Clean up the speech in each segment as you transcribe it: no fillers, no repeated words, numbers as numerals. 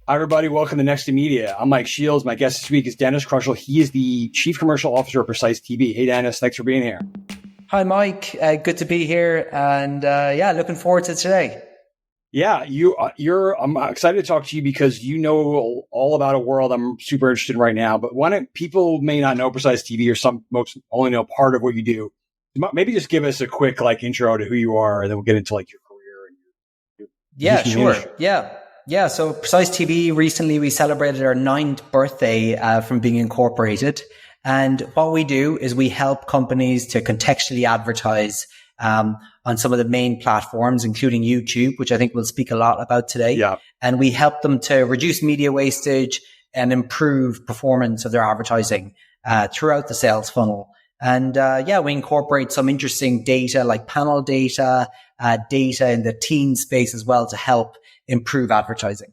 Hi, everybody. Welcome to Next to Media. I'm Mike Shields. My guest this week is Denis Crushel. He is the Chief Commercial Officer of Precise TV. Hey, Denis. Thanks for being here. Hi, Mike. Good to be here. And looking forward to today. Yeah, I'm excited to talk to you because you know all about a world I'm super interested in right now. But people may not know Precise TV, or most only know part of what you do. Maybe just give us a quick intro to who you are, and then we'll get into your career and your sure. Yeah. So Precise TV, recently we celebrated our 9th birthday from being incorporated. And what we do is we help companies to contextually advertise on some of the main platforms, including YouTube, which I think we'll speak a lot about today. Yeah. And we help them to reduce media wastage and improve performance of their advertising throughout the sales funnel. And we incorporate some interesting data like panel data, data in the teen space as well to help improve advertising.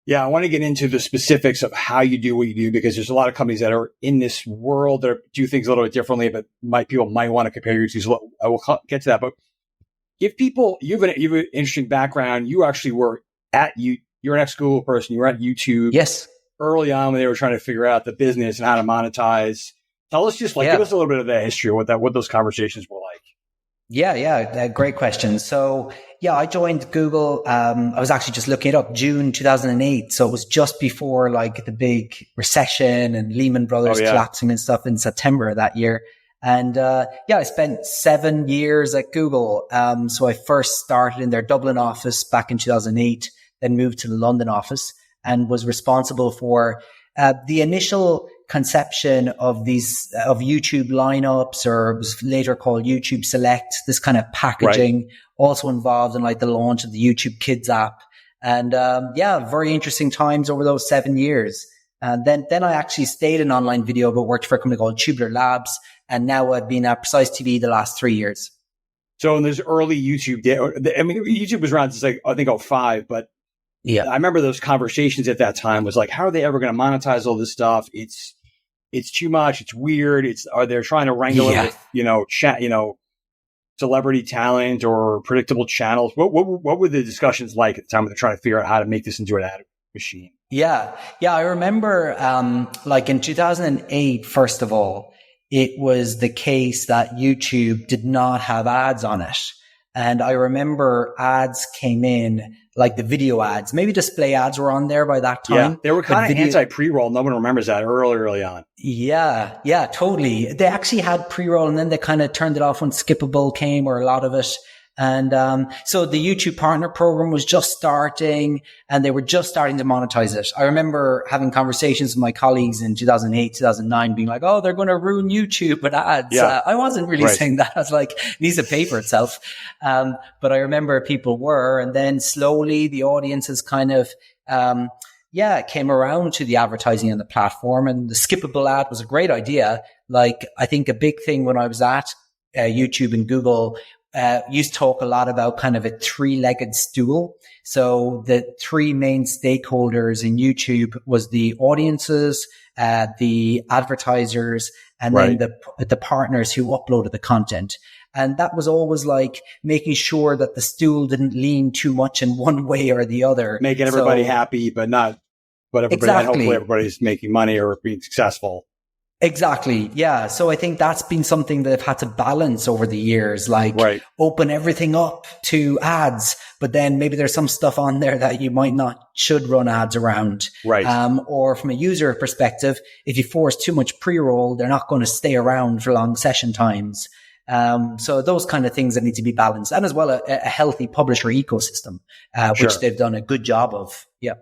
Yeah, I want to get into the specifics of how you do what you do, because there's a lot of companies that are in this world that do things a little bit differently, but people might want to compare you to. So I will get to that. But give people, you have an interesting background. You actually were you're an ex-Google person. You were at YouTube. Yes. Early on when they were trying to figure out the business and how to monetize. Tell us give us a little bit of the history of what those conversations were like. Yeah. Great question. So, I joined Google. I was actually just looking it up, June 2008. So it was just before the big recession and Lehman Brothers collapsing and stuff in September of that year. And, I spent 7 years at Google. So I first started in their Dublin office back in 2008, then moved to the London office and was responsible for, the initial conception of YouTube lineups, or it was later called YouTube Select, this kind of packaging, also involved in the launch of the YouTube Kids app. And, very interesting times over those 7 years. And then I actually stayed in online video, but worked for a company called Tubular Labs. And now I've been at Precise TV the last 3 years. So in this early YouTube YouTube was around since I think 2005, but I remember those conversations at that time was how are they ever going to monetize all this stuff? It's too much. It's weird. Are they trying to wrangle it with, celebrity talent or predictable channels? What were the discussions like at the time when they're trying to figure out how to make this into an ad machine? Yeah. I remember, in 2008, first of all, it was the case that YouTube did not have ads on it. And I remember ads came in, the video ads, maybe display ads were on there by that time. Yeah, they were kind of anti-pre-roll. No one remembers that early on. Yeah, totally. They actually had pre-roll, and then they kind of turned it off when Skippable came, or a lot of it. And so the YouTube partner program was just starting, and they were just starting to monetize it. I remember having conversations with my colleagues in 2008, 2009, being like, oh, they're going to ruin YouTube with ads. Yeah. I wasn't really saying that. I was like, it needs to pay for itself. But I remember people were, and then slowly the audiences kind of came around to the advertising on the platform, and the skippable ad was a great idea. I think a big thing when I was at YouTube and Google, used to talk a lot about kind of a 3-legged stool. So the 3 main stakeholders in YouTube was the audiences, the advertisers, and then the partners who uploaded the content. And that was always making sure that the stool didn't lean too much in one way or the other. Making everybody happy, but hopefully everybody's making money or being successful. Exactly. Yeah. So I think that's been something that I've had to balance over the years, open everything up to ads, but then maybe there's some stuff on there that you should run ads around. Right. Or from a user perspective, if you force too much pre-roll, they're not going to stay around for long session times. So those kind of things that need to be balanced, and as well a healthy publisher ecosystem, which they've done a good job of. Yeah.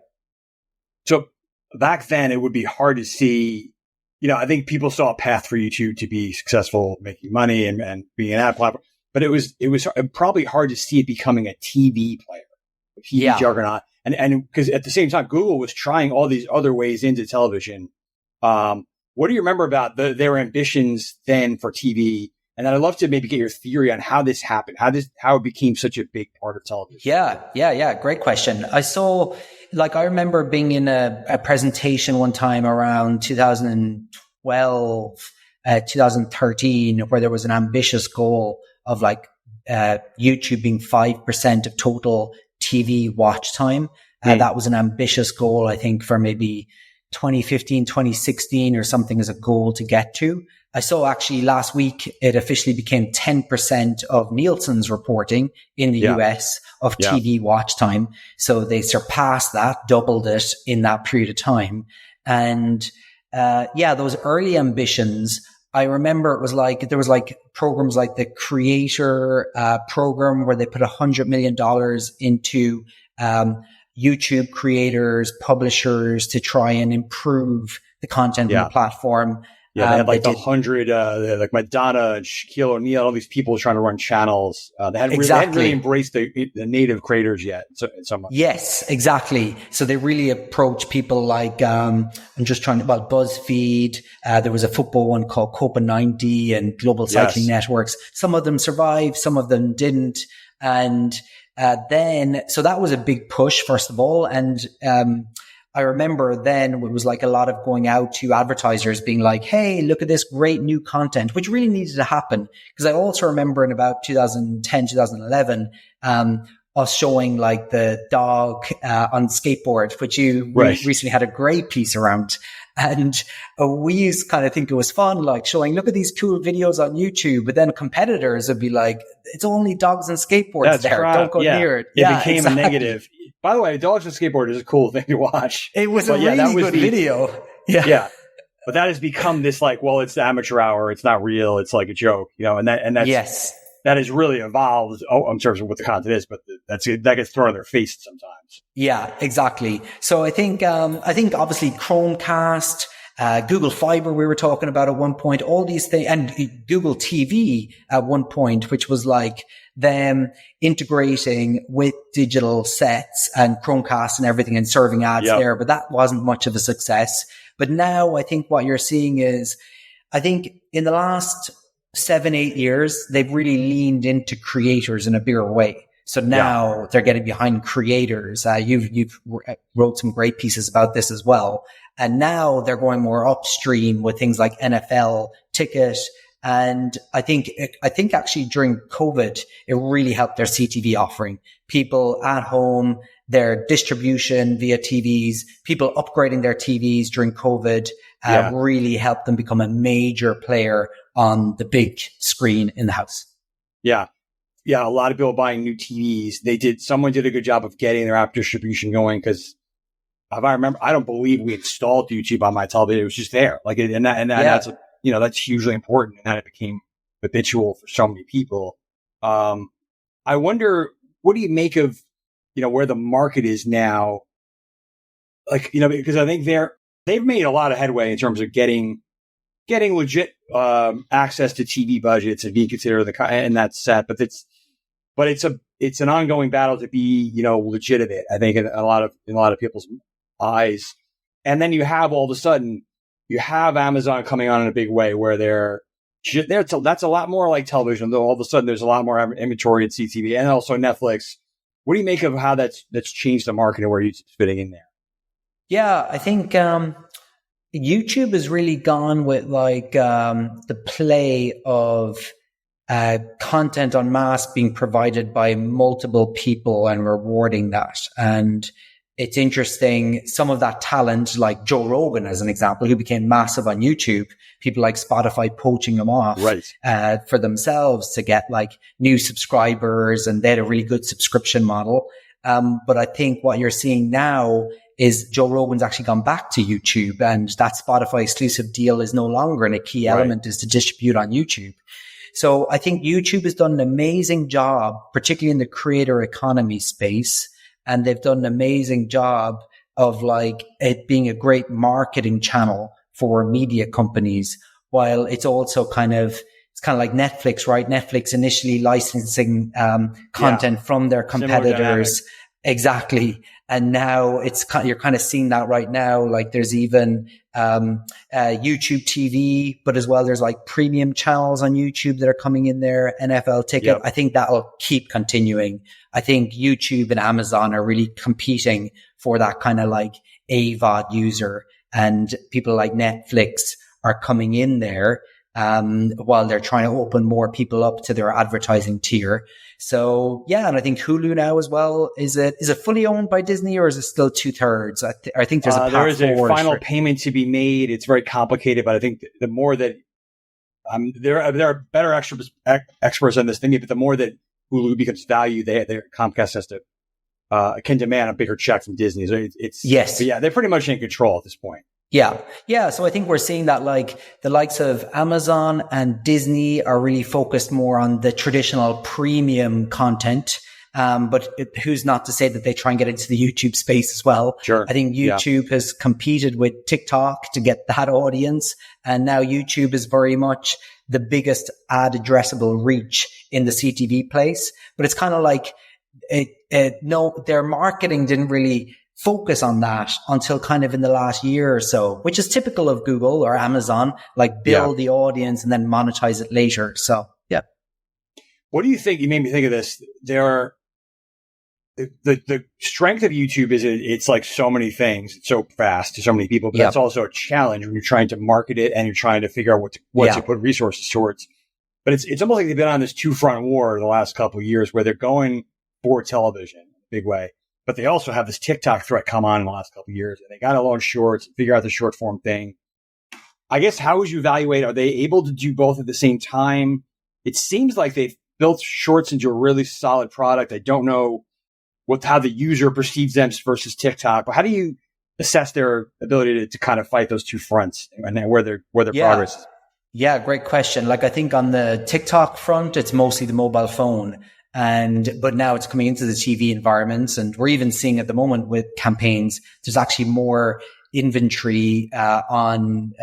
So back then it would be hard to see. I think people saw a path for YouTube to be successful, making money and being an ad platform, but it was probably hard to see it becoming a TV player, a TV juggernaut. And because at the same time, Google was trying all these other ways into television. What do you remember about their ambitions then for TV? And I'd love to maybe get your theory on how this happened, how it became such a big part of television. Yeah. Great question. I remember being in a presentation one time around 2012, 2013, where there was an ambitious goal of YouTube being 5% of total TV watch time. That was an ambitious goal, I think, for maybe 2015, 2016 or something as a goal to get to. I saw actually last week, it officially became 10% of Nielsen's reporting in the US of TV watch time. So they surpassed that, doubled it in that period of time. And, those early ambitions, I remember it was like, there was like programs like the Creator, program where they put $100 million into, YouTube creators, publishers to try and improve the content on the platform. Yeah, they had like 100, like Madonna and Shaquille O'Neal, all these people trying to run channels. They hadn't really embraced the native creators yet. So much. Yes, exactly. So they really approach people like, BuzzFeed. There was a football one called Copa 90 and Global Cycling Networks. Some of them survived, some of them didn't. And so that was a big push, first of all. And I remember then it was like a lot of going out to advertisers being like, hey, look at this great new content, which really needed to happen. Because I also remember in about 2010, 2011, us showing like the dog on skateboard, which you recently had a great piece around. And we used to kind of think it was fun, like showing, look at these cool videos on YouTube. But then competitors would be like, it's only dogs and skateboards there. Don't go near it. It became a negative. By the way, dogs and skateboard is a cool thing to watch. It was a really good video. Yeah. But that has become this like, well, it's the amateur hour. It's not real. It's like a joke, that has really evolved in terms of what the content is, but that gets thrown in their face sometimes. Yeah, exactly. So I think obviously Chromecast, Google Fiber, we were talking about at one point, all these things, and Google TV at one point, which was like them integrating with digital sets and Chromecast and everything and serving ads there, but that wasn't much of a success. But now I think what you're seeing is, I think in the last 7-8 years, they've really leaned into creators in a bigger way. So now they're getting behind creators. You've wrote some great pieces about this as well. And now they're going more upstream with things like NFL ticket. And I think actually during COVID, it really helped their CTV offering. People at home, their distribution via TVs, people upgrading their TVs during COVID, really helped them become a major player on the big screen in the house. Yeah. Yeah. A lot of people buying new TVs. Someone did a good job of getting their app distribution going, because if I remember, I don't believe we installed YouTube on my television. It was just there. That's hugely important. And that it became habitual for so many people. I wonder, what do you make of, where the market is now? Because I think they've made a lot of headway in terms of getting legit access to TV budgets and being considered and that's set. But it's an ongoing battle to be legitimate, I think, in a lot of people's eyes. And then you have all of a sudden Amazon coming on in a big way, where that's a lot more like television. Though all of a sudden there's a lot more inventory in CTV, and also Netflix. What do you make of how that's changed the market and where you're fitting in there? Yeah, I think YouTube has really gone with like the play of content en masse being provided by multiple people and rewarding that. And it's interesting, some of that talent, like Joe Rogan as an example, who became massive on YouTube, people like Spotify poaching him off for themselves to get like new subscribers, and they had a really good subscription model. But I think what you're seeing now is Joe Rogan's actually gone back to YouTube, and that Spotify exclusive deal is no longer, and a key element is to distribute on YouTube. So I think YouTube has done an amazing job, particularly in the creator economy space. And they've done an amazing job of like it being a great marketing channel for media companies, while it's also kind of like Netflix, right? Netflix initially licensing content from their competitors. Exactly. And now you're kind of seeing that right now. Like there's even YouTube TV, but as well there's like premium channels on YouTube that are coming in there, NFL ticket. Yep. I think that'll keep continuing. I think YouTube and Amazon are really competing for that kind of like AVOD user, and people like Netflix are coming in there. while they're trying to open more people up to their advertising tier. So yeah, and I think Hulu now as well. Is it fully owned by Disney, or is it still 2/3? I think there's a path there is a forward final payment to be made. It's very complicated, but I think the more that there are better experts on this thing, but the more that Hulu becomes value, Comcast has to can demand a bigger check from Disney. So it's yes, yeah, they're pretty much in control at this point. Yeah. Yeah. So I think we're seeing that like the likes of Amazon and Disney are really focused more on the traditional premium content. But who's not to say that they try and get into the YouTube space as well? Sure. I think YouTube has competed with TikTok to get that audience. And now YouTube is very much the biggest ad addressable reach in the CTV place. But it's kind of like, their marketing didn't really focus on that until kind of in the last year or so, which is typical of Google or Amazon, like build the audience and then monetize it later. So, yeah. What do you think? You made me think of this. The strength of YouTube is it's like so many things. It's so fast to so many people, but that's also a challenge when you're trying to market it and you're trying to figure out what to put resources towards. But it's almost like they've been on this two-front war the last couple of years where they're going for television in a big way. But they also have this TikTok threat come on in the last couple of years, and they got to launch shorts, figure out the short form thing. I guess how would you evaluate? Are they able to do both at the same time? It seems like they've built shorts into a really solid product. I don't know how the user perceives them versus TikTok, but how do you assess their ability to kind of fight those two fronts and where their progress is? Yeah, great question. Like I think on the TikTok front, it's mostly the mobile phone. But now it's coming into the TV environments, and we're even seeing at the moment with campaigns, there's actually more inventory on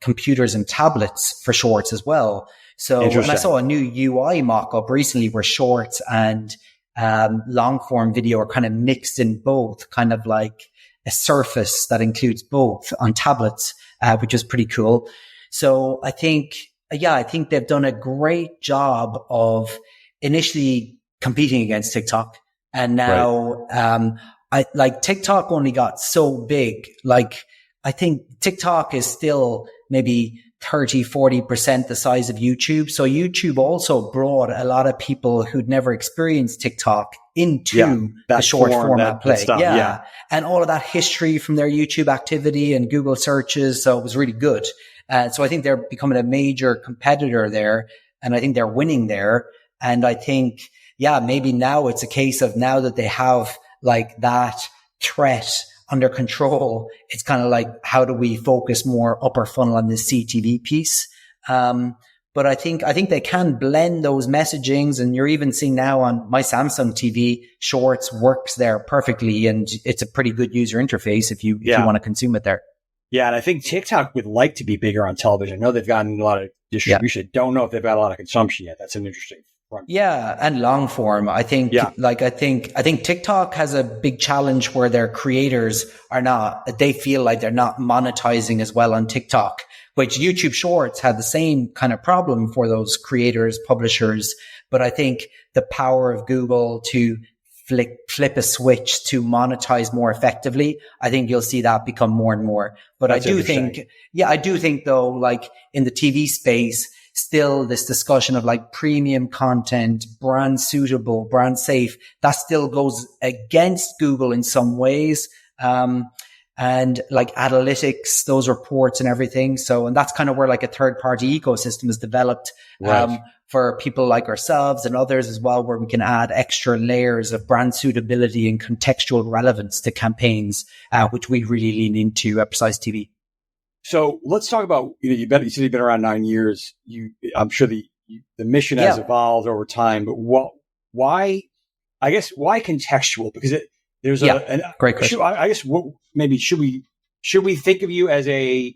computers and tablets for shorts as well. So and I saw a new UI mock-up recently where shorts and long form video are kind of mixed in both, kind of like a surface that includes both on tablets, which is pretty cool. So I think they've done a great job of initially competing against TikTok. And now, TikTok only got so big. Like, I think TikTok is still maybe 30-40% the size of YouTube. So YouTube also brought a lot of people who'd never experienced TikTok into the short format play. And all of that history from their YouTube activity and Google searches. So it was really good. So I think they're becoming a major competitor there, and I think they're winning there. And I think, maybe now it's a case of now that they have like that threat under control, it's kind of like, how do we focus more upper funnel on this CTV piece? But I think they can blend those messagings, and you're even seeing now on my Samsung TV, Shorts works there perfectly, and it's a pretty good user interface if you want to consume it there. Yeah, and I think TikTok would like to be bigger on television. I know they've gotten a lot of distribution. Don't know if they've got a lot of consumption yet. That's an interesting front. Yeah, and long form. I think I think TikTok has a big challenge where their creators they feel like they're not monetizing as well on TikTok, which YouTube Shorts had the same kind of problem for those creators, publishers. But I think the power of Google to flip a switch to monetize more effectively, I think you'll see that become more and more. But I do think though, like in the TV space, still this discussion of like premium content, brand suitable, brand safe, that still goes against Google in some ways. And like analytics, those reports and everything. So, and that's kind of where like a third party ecosystem is developed, for people like ourselves and others as well, where we can add extra layers of brand suitability and contextual relevance to campaigns, which we really lean into at Precise TV. So let's talk about, you said you've been around 9 years. I'm sure the mission has evolved over time, but why contextual? Because there's a great question. I guess maybe should we think of you as a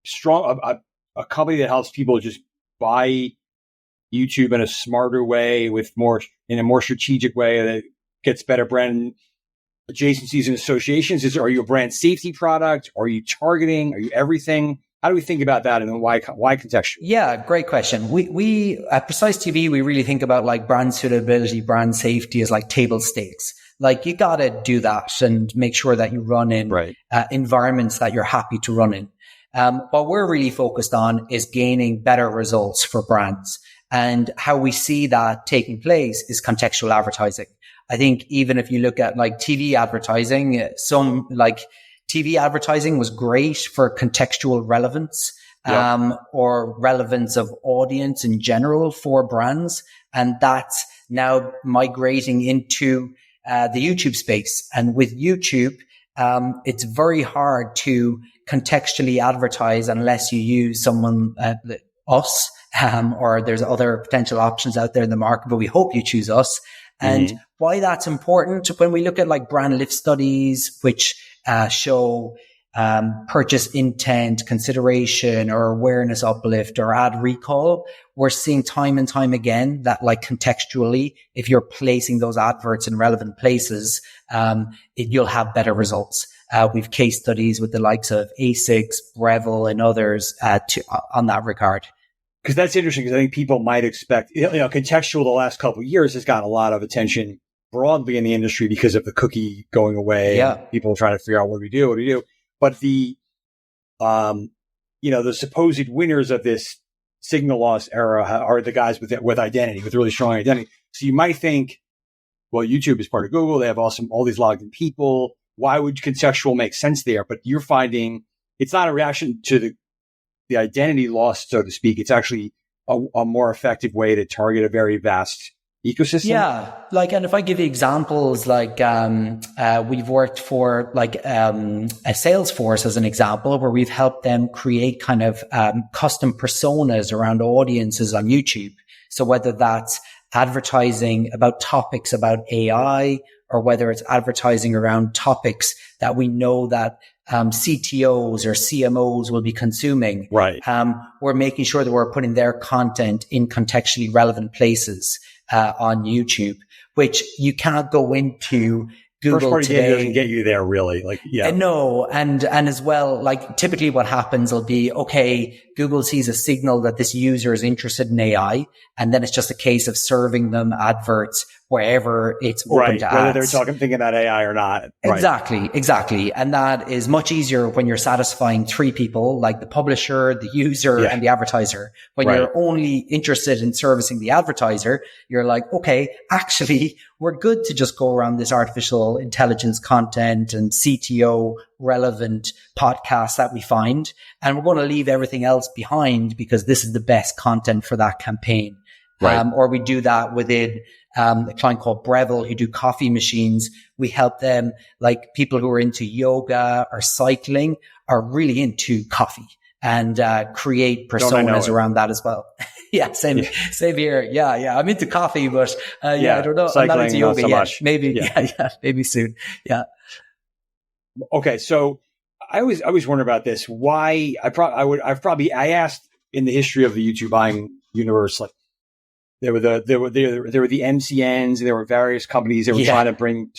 strong, a company that helps people just buy YouTube in a smarter way in a more strategic way that gets better brand adjacencies and associations? Are you a brand safety product? Are you targeting? Are you everything? How do we think about that? And then why contextual? Yeah, great question. We at Precise TV, we really think about like brand suitability, brand safety as like table stakes. Like you got to do that and make sure that you run in environments that you're happy to run in. What we're really focused on is gaining better results for brands. And how we see that taking place is contextual advertising. I think even if you look at like TV advertising, some like TV advertising was great for contextual relevance, or relevance of audience in general for brands. And that's now migrating into the YouTube space. And with YouTube, it's very hard to contextually advertise unless you use someone, us, or there's other potential options out there in the market, but we hope you choose us. And why that's important, when we look at like brand lift studies, which show purchase intent, consideration, or awareness uplift, or ad recall, we're seeing time and time again that like contextually, if you're placing those adverts in relevant places, you'll have better results. We've case studies with the likes of ASICS, Breville, and others on that regard. Because that's interesting, because I think people might expect, contextual the last couple of years has gotten a lot of attention broadly in the industry because of the cookie going away. Yeah. People trying to figure out what do we do. But the supposed winners of this signal loss era are the guys with identity, with really strong identity. So you might think, well, YouTube is part of Google. They have all these logged in people. Why would contextual make sense there? But you're finding it's not a reaction to the identity loss, so to speak. It's actually a more effective way to target a very vast ecosystem. Yeah. And if I give you examples, we've worked for a Salesforce as an example, where we've helped them create kind of custom personas around audiences on YouTube. So whether that's advertising about topics about AI, or whether it's advertising around topics that we know that CTOs or CMOs will be consuming. Right. We're making sure that we're putting their content in contextually relevant places on YouTube, which you cannot go into Google First party today. data doesn't get you there really. No. And as well, typically what happens will be, okay, Google sees a signal that this user is interested in AI. And then it's just a case of serving them adverts wherever it's open to ads. Whether they're thinking about AI or not. Right. Exactly. And that is much easier when you're satisfying three people, like the publisher, the user, and the advertiser. When you're only interested in servicing the advertiser, you're like, okay, actually, we're good to just go around this artificial intelligence content and CTO relevant podcasts that we find. And we're going to leave everything else behind because this is the best content for that campaign. Right. Or we do that within a client called Breville who do coffee machines. We help them, like people who are into yoga or cycling are really into coffee, and create personas around that as well. Same here. Yeah. I'm into coffee, but I don't know. Cycling, I'm not into yoga so yet. much. Maybe, maybe soon. Yeah. Okay, so I always wonder about this. Why I asked in the history of the YouTube buying universe, like there were the MCNs, there were various companies that were trying to bring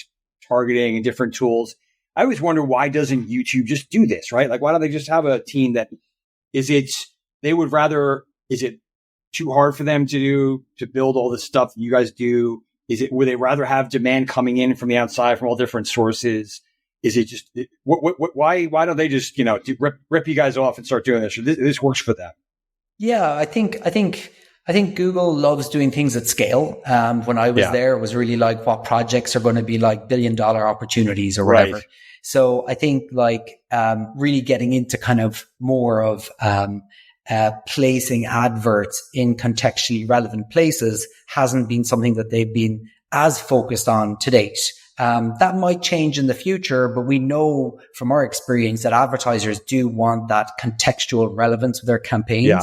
targeting and different tools. I always wonder, why doesn't YouTube just do this, right? Like, why don't they just have a team that is it too hard for them to build all this stuff that you guys do? Would they rather have demand coming in from the outside from all different sources? Is it just, why don't they just, rip you guys off and start doing this? Or this works for them. Yeah, I think Google loves doing things at scale. When I was there, it was really like what projects are going to be like $1 billion opportunities or whatever. Right. So I think really getting into kind of more of, placing adverts in contextually relevant places hasn't been something that they've been as focused on to date. That might change in the future, but we know from our experience that advertisers do want that contextual relevance with their campaigns. Yeah.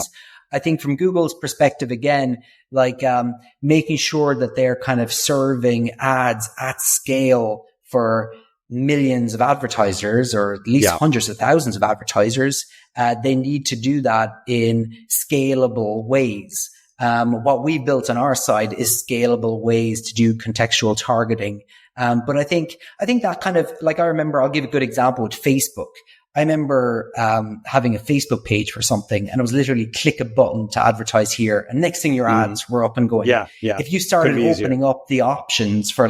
I think from Google's perspective, again, making sure that they're kind of serving ads at scale for millions of advertisers, or at least hundreds of thousands of advertisers, they need to do that in scalable ways. What we built on our side is scalable ways to do contextual targeting. But I think that kind of, I remember, I'll give a good example with Facebook. I remember having a Facebook page for something, and it was literally click a button to advertise here, and next thing your ads were up and going. Yeah. If you started opening up the options for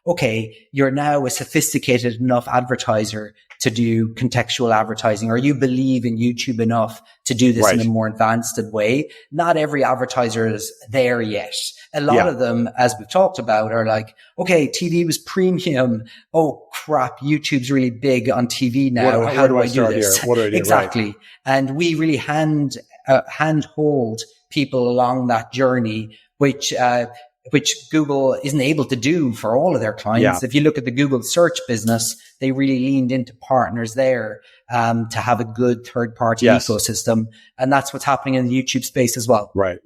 okay, you're now a sophisticated enough advertiser to do contextual advertising, or you believe in YouTube enough to do this in a more advanced way. Not every advertiser is there yet. A lot of them, as we've talked about, are like, okay, TV was premium. Oh crap, YouTube's really big on TV now. How do I do this? Here? What do I do? Exactly. Right. And we really handhold people along that journey, which Google isn't able to do for all of their clients. If you look at the Google search business, they really leaned into partners there to have a good third-party ecosystem. And that's what's happening in the YouTube space as well. Right.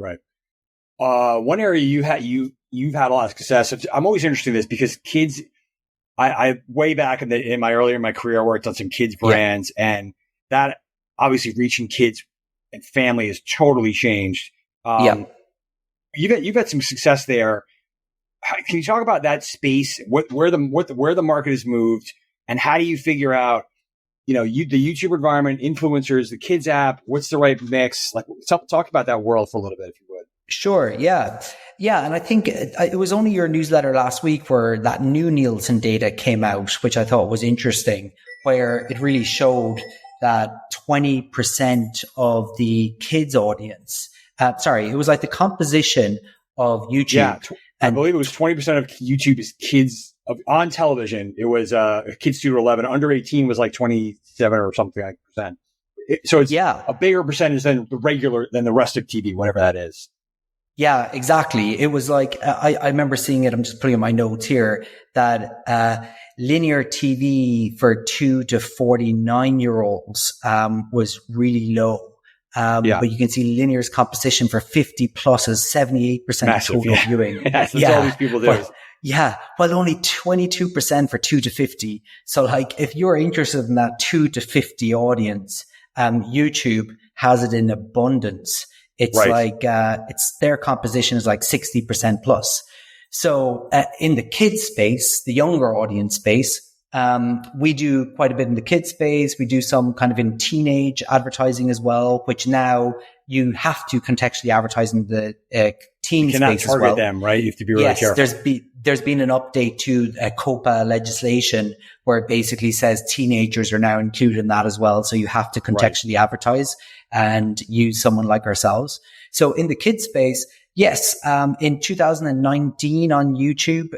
One area you've had a lot of success. I'm always interested in this because kids, I way back in my career, I worked on some kids brands, and that obviously reaching kids and family has totally changed. You've had some success there. Can you talk about that space? Where the market has moved, and how do you figure out, the YouTube environment, influencers, the kids app? What's the right mix? Like, talk about that world for a little bit, if you would. Sure. Yeah. And I think it was only your newsletter last week where that new Nielsen data came out, which I thought was interesting, where it really showed that 20% of the kids audience, it was like the composition of YouTube. Yeah, I believe it was 20% of YouTube is kids on television. It was kids 2 to 11. Under 18 was like 27 or something like percent. So it's a bigger percentage than the rest of TV, whatever that is. Yeah, exactly. It was like, I remember seeing it. I'm just putting in my notes here that, linear TV for 2 to 49-year-olds, was really low. But you can see linear's composition for 50 plus is 78% of total viewing. That's all these people do. Well, only 22% for 2 to 50. So like, if you're interested in that 2 to 50 audience, YouTube has it in abundance. It's it's their composition is like 60% plus. So in the kids space, the younger audience space, we do quite a bit in the kids space. We do some kind of in teenage advertising as well, which now you have to contextually advertise in the teen space as well. You cannot target them, right? You have to be really careful. There's been an update to COPA legislation where it basically says teenagers are now included in that as well. So you have to contextually advertise and use someone like ourselves. So in the kids space, yes, in 2019 on YouTube,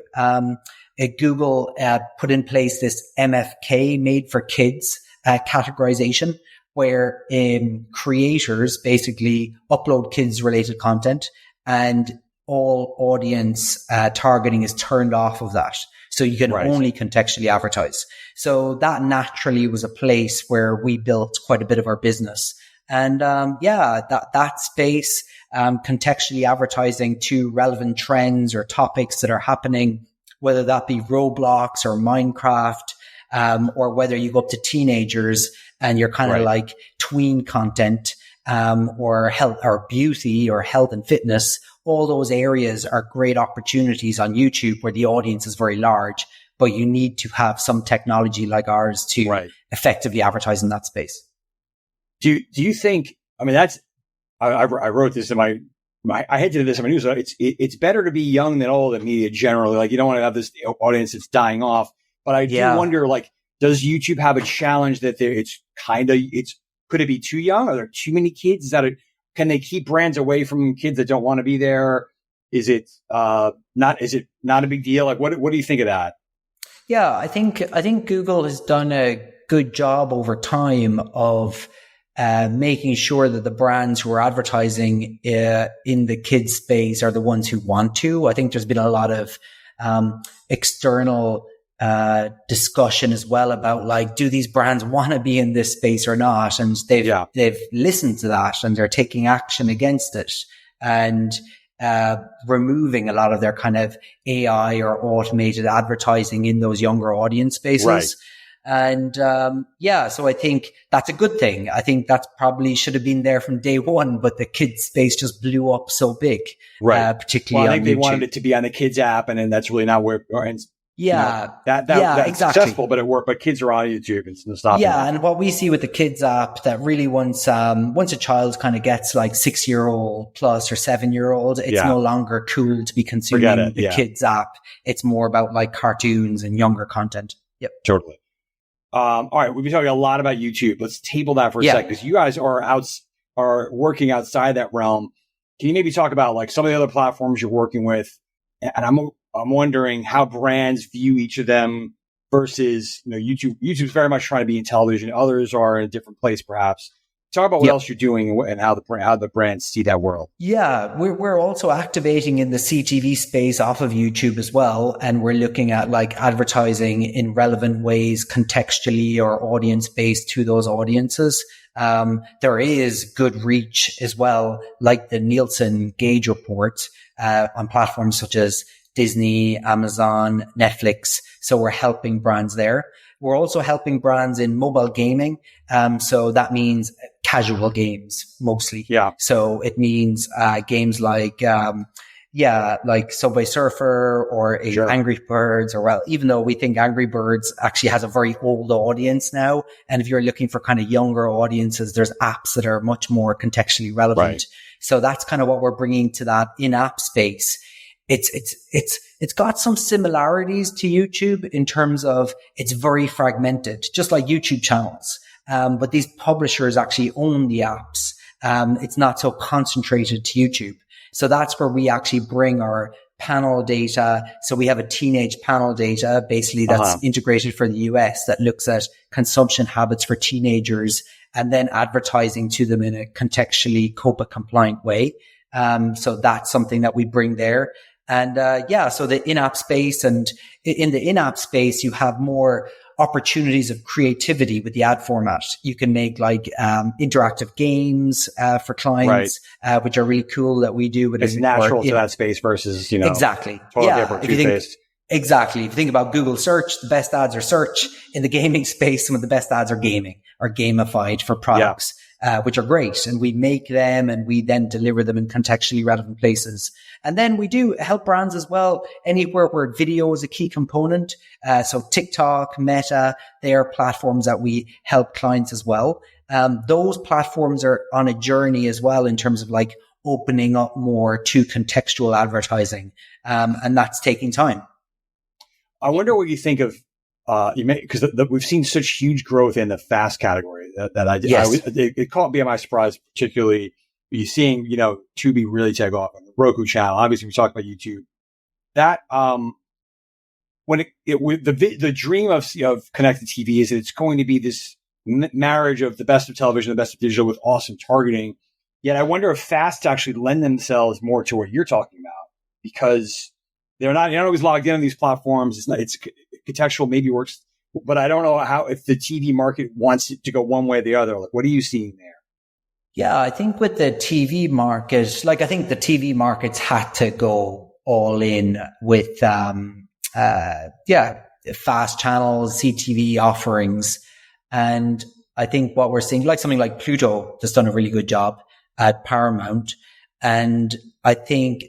Google put in place this MFK, made for kids categorization, where creators basically upload kids related content, and all audience targeting is turned off of that. So you can only contextually advertise. So that naturally was a place where we built quite a bit of our business. And that space, contextually advertising to relevant trends or topics that are happening, whether that be Roblox or Minecraft, or whether you go up to teenagers and you're kind of like tween content, or health or beauty or health and fitness. All those areas are great opportunities on YouTube where the audience is very large, but you need to have some technology like ours to effectively advertise in that space. Do you think, I mean, I wrote this in I hinted at this in my newsletter. It's better to be young than old in media generally. Like, you don't want to have this audience that's dying off. But I do wonder, like, does YouTube have a challenge that could it be too young? Are there too many kids? Can they keep brands away from kids that don't want to be there? Is it not a big deal? Like, what do you think of that? Yeah, I think Google has done a good job over time of making sure that the brands who are advertising in the kids space are the ones who want to. I think there's been a lot of external discussion as well about, like, do these brands want to be in this space or not? And they've listened to that and they're taking action against it and removing a lot of their kind of AI or automated advertising in those younger audience spaces. Right. And so I think that's a good thing. I think that probably should have been there from day one, but the kids space just blew up so big, particularly on YouTube. I think they wanted it to be on the kids app, and then that's really not where. That's exactly successful, but it worked. But kids are on YouTube, and it's not. Yeah, and what we see with the kids app, that really once a child kind of gets like 6-year-old plus or 7-year-old, it's no longer cool to be consuming the kids app. It's more about like cartoons and younger content. Yep, totally. All right, we've been talking a lot about YouTube. Let's table that for a second, because you guys are working outside that realm. Can you maybe talk about like some of the other platforms you're working with? And I'm wondering how brands view each of them versus, YouTube. YouTube's very much trying to be in television. Others are in a different place, perhaps. Talk about what else you're doing and how the brands see that world. Yeah, we're also activating in the CTV space off of YouTube as well, and we're looking at like advertising in relevant ways, contextually or audience based to those audiences. There is good reach as well, like the Nielsen Gauge report on platforms such as Disney, Amazon, Netflix. So we're helping brands there. We're also helping brands in mobile gaming. So that means casual games mostly. Yeah. So it means games like like Subway Surfer or Angry Birds, or well, even though we think Angry Birds actually has a very old audience now. And if you're looking for kind of younger audiences, there's apps that are much more contextually relevant. Right. So that's kind of what we're bringing to that in-app space. It's got some similarities to YouTube in terms of it's very fragmented, just like YouTube channels. But these publishers actually own the apps. It's not so concentrated to YouTube. So that's where we actually bring our panel data. So we have a teenage panel data, basically that's integrated for the US, that looks at consumption habits for teenagers and then advertising to them in a contextually COPPA compliant way. So that's something that we bring there. And, so the in-app space, and in the in-app space, you have more opportunities of creativity with the ad format. You can make like, interactive games, for clients, which are really cool that we do. It's natural to that space versus, exactly. Exactly. If you think about Google search, the best ads are search. In the gaming space, some of the best ads are gaming, or gamified for products. Which are great. And we make them and we then deliver them in contextually relevant places. And then we do help brands as well, anywhere where video is a key component. So TikTok, Meta, they are platforms that we help clients as well. Those platforms are on a journey as well in terms of like opening up more to contextual advertising. And that's taking time. I wonder what you think of, because we've seen such huge growth in the fast category it caught me by surprise, particularly you seeing, Tubi really take off on the Roku channel. Obviously, we talked about YouTube. That, when the dream of connected TV is that it's going to be this marriage of the best of television, the best of digital with awesome targeting. Yet I wonder if fasts actually lend themselves more to what you're talking about, because you're not always logged in on these platforms. It's contextual, maybe works, but I don't know if the TV market wants it to go one way or the other. Like, what are you seeing there? Yeah, I think with the TV market, I think the TV markets had to go all in with, fast channels, CTV offerings. And I think what we're seeing, like something like Pluto has done a really good job at Paramount. And I think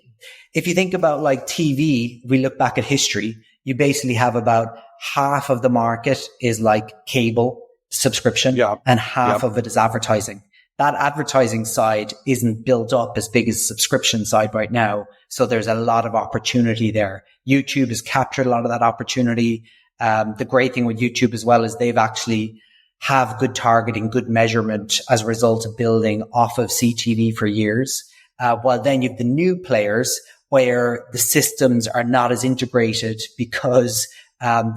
if you think about like TV, we look back at history, you basically have about half of the market is like cable subscription and half of it is advertising. That advertising side isn't built up as big as the subscription side right now. So there's a lot of opportunity there. YouTube has captured a lot of that opportunity. The great thing with YouTube as well is they've actually have good targeting, good measurement as a result of building off of CTV for years. While then you have the new players where the systems are not as integrated because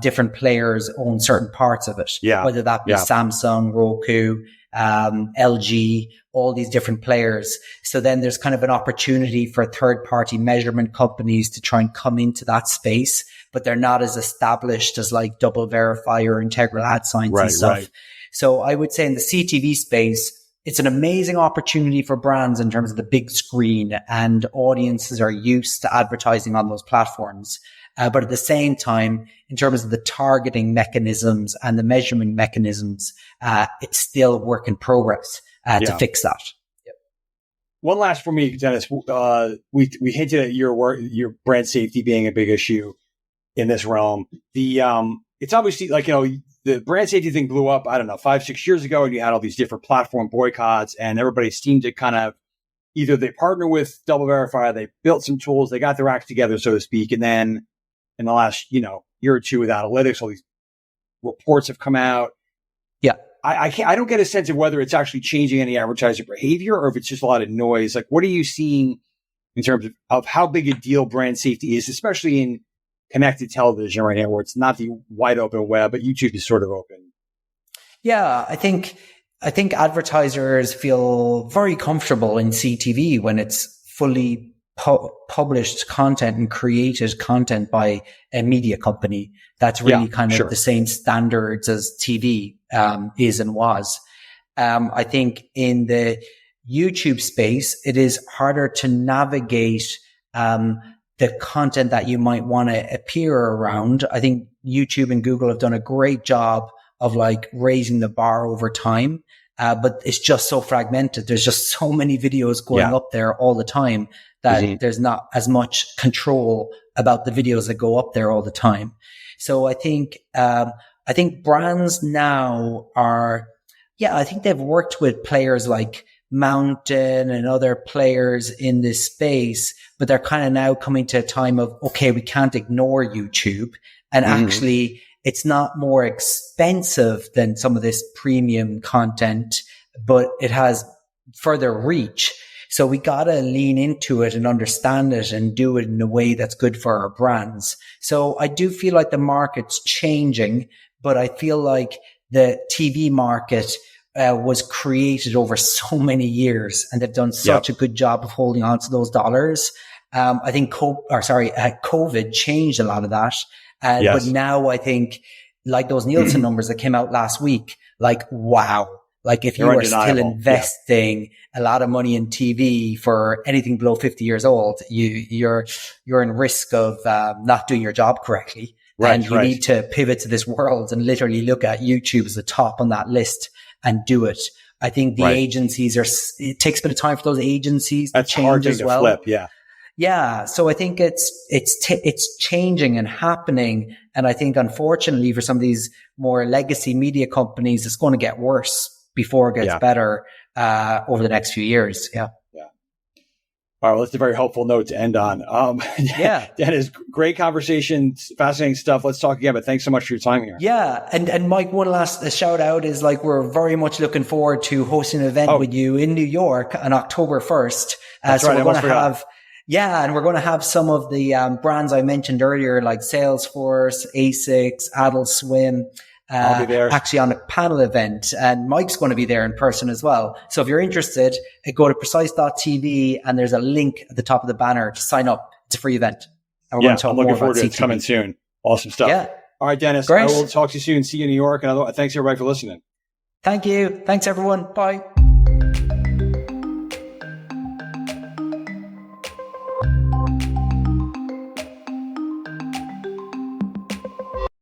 different players own certain parts of it, whether that be Samsung, Roku, LG, all these different players. So then there's kind of an opportunity for third party measurement companies to try and come into that space, but they're not as established as like Double Verify or Integral Ad Science and stuff. Right. So I would say in the CTV space, it's an amazing opportunity for brands in terms of the big screen, and audiences are used to advertising on those platforms. But at the same time, in terms of the targeting mechanisms and the measurement mechanisms, it's still work in progress to fix that. Yep. One last for me, Denis. We hinted at your brand safety being a big issue in this realm. It's obviously like, the brand safety thing blew up, 5-6 years ago, and you had all these different platform boycotts, and everybody seemed to kind of either they partner with Double Verify, they built some tools, they got their act together, so to speak, and then in the last, year or two with analytics, all these reports have come out. Yeah. I don't get a sense of whether it's actually changing any advertiser behavior or if it's just a lot of noise. Like, what are you seeing in terms of how big a deal brand safety is, especially in connected television right now, where it's not the wide open web, but YouTube is sort of open? Yeah, I think advertisers feel very comfortable in CTV when it's fully published content and created content by a media company that's really kind of the same standards as TV is and was. I think in the YouTube space, it is harder to navigate the content that you might want to appear around. I think YouTube and Google have done a great job of like raising the bar over time. But it's just so fragmented. There's just so many videos going up there all the time that there's not as much control about the videos that go up there all the time. So I think brands now I think they've worked with players like Mountain and other players in this space, but they're kind of now coming to a time of, okay, we can't ignore YouTube. And actually, it's not more expensive than some of this premium content, but it has further reach. So we got to lean into it and understand it and do it in a way that's good for our brands. So I do feel like the market's changing, but I feel like the TV market was created over so many years and they've done such a good job of holding on to those dollars. I think COVID changed a lot of that. But now I think like those Nielsen numbers that came out last week, like, wow. Like if you are still investing a lot of money in TV for anything below 50 years old, you're in risk of not doing your job correctly. And you need to pivot to this world and literally look at YouTube as the top on that list and do it. I think the agencies it takes a bit of time for those agencies to change as well. Flip, yeah. Yeah. So I think it's changing and happening. And I think unfortunately for some of these more legacy media companies, it's going to get worse before it gets better, over the next few years. Yeah. Yeah. All right. Well, that's a very helpful note to end on. Denis, great conversation, fascinating stuff. Let's talk again, but thanks so much for your time here. Yeah. And Mike, one last shout out is like, we're very much looking forward to hosting an event with you in New York on October 1st. That's so right. we're going to have, and we're going to have some of the brands I mentioned earlier, like Salesforce, ASICS, Adult Swim, I'll be there. Actually on a panel event, and Mike's going to be there in person as well. So if you're interested, go to precise.tv and there's a link at the top of the banner to sign up. It's a free event. And we're going to talk I'm looking more forward about to CTV. it. It's coming soon. Awesome stuff. Yeah. All right, Denis. Great. I will talk to you soon. See you in New York. And thanks everybody for listening. Thank you. Thanks everyone. Bye.